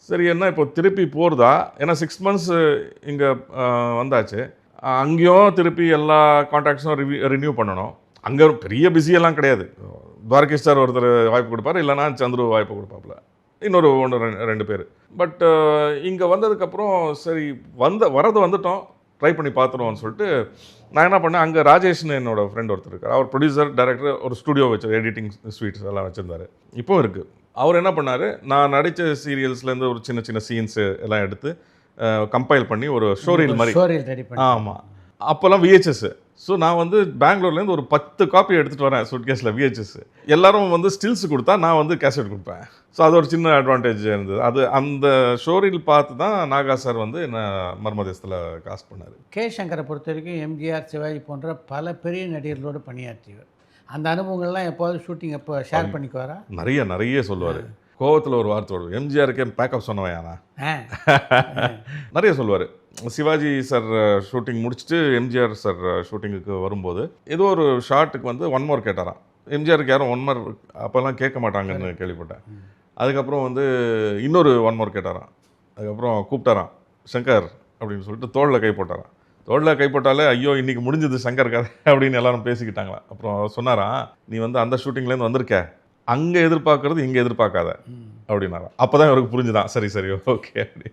சரி என்ன இப்போ திருப்பி போகிறதா, ஏன்னா 6 மந்த்ஸ் இங்கே வந்தாச்சு. அங்கேயும் திருப்பி எல்லா கான்ட்ராக்ட்ஸும் ரினியூ பண்ணணும். அங்கே பெரிய பிஸியெல்லாம் கிடையாது. துவாரகேஷ் சார் ஒருத்தர் வாய்ப்பு கொடுப்பாரு, இல்லைனா சந்துரு வாய்ப்பு கொடுப்பாப்புல, இன்னொரு 2 பேர். பட் இங்கே வந்ததுக்கப்புறம் சரி வரது வந்துட்டோம், ட்ரை பண்ணி பார்த்துருவோம்னு சொல்லிட்டு நான் என்ன பண்ணேன், அங்கே ராஜேஷ்னு என்னோட ஃப்ரெண்ட் ஒருத்தர் இருக்கார். அவர் ப்ரொடியூசர், டைரக்டர், ஒரு ஸ்டுடியோ வச்சு எடிட்டிங் ஸ்வீட்ஸ் எல்லாம் வச்சுருந்தார். இப்போவும் இருக்குது. அவர் என்ன பண்ணார், நான் நடித்த சீரியல்ஸ்லேருந்து ஒரு சின்ன சின்ன சீன்ஸு எல்லாம் எடுத்து கம்பைல் பண்ணி ஒரு ஷோரீல் மாதிரி. ஆமாம், அப்போல்லாம் விஹெச்எஸ். ஸோ நான் வந்து பெங்களூர்லேருந்து ஒரு 10 காப்பி எடுத்துகிட்டு வரேன் சூட்கேஸில் விஹெச்எஸ். எல்லாரும் வந்து ஸ்டில்ஸ் கொடுத்தா நான் வந்து கேசட் கொடுப்பேன். ஸோ அது ஒரு சின்ன அட்வான்டேஜ் இருந்தது. அது அந்த ஷோரீல் பார்த்து தான் நாகா சார் வந்து என்ன மர்மதேசத்தில் காஸ்ட் பண்ணார். கே சங்கரை பொறுத்த வரைக்கும் எம்ஜிஆர், சிவாஜி போன்ற பல பெரிய நடிகர்களோடு பணியாற்றியவர். அந்த அனுபவங்கள்லாம் எப்போது ஷூட்டிங் எப்போ ஷேர் பண்ணிக்குவாரா? நிறைய சொல்லுவார். கோவத்தில் ஒரு வார்த்தை வரும், எம்ஜிஆருக்கே பேக்கப் சொன்னவையானா நிறைய சொல்லுவார். சிவாஜி சார் ஷூட்டிங் முடிச்சுட்டு எம்ஜிஆர் சார் ஷூட்டிங்குக்கு வரும்போது ஏதோ ஒரு ஷார்ட்டுக்கு வந்து 1 மோர் கேட்டாராம். எம்ஜிஆருக்கு யாரும் 1 மோர் அப்போல்லாம் கேட்க மாட்டாங்கன்னு கேள்விப்பட்டேன். அதுக்கப்புறம் வந்து இன்னொரு 1 மோர் கேட்டாராம். அதுக்கப்புறம் கூப்பிட்டாராம், சங்கர் அப்படின்னு சொல்லிட்டு தோளில் கை போட்டாராம். தோளில் கை போட்டாலே ஐயோ இன்றைக்கி முடிஞ்சது சங்கர் கதை அப்படின்னு எல்லாரும் பேசிக்கிட்டாங்களாம். அப்புறம் சொன்னாராம், நீ வந்து அந்த ஷூட்டிங்லேருந்து வந்திருக்க, அங்கே எதிர்பார்க்கறது இங்கே எதிர்பார்க்காத அப்படின்னாராம். அப்போ தான் இவருக்கு புரிஞ்சுதான், சரி ஓகே அப்படி.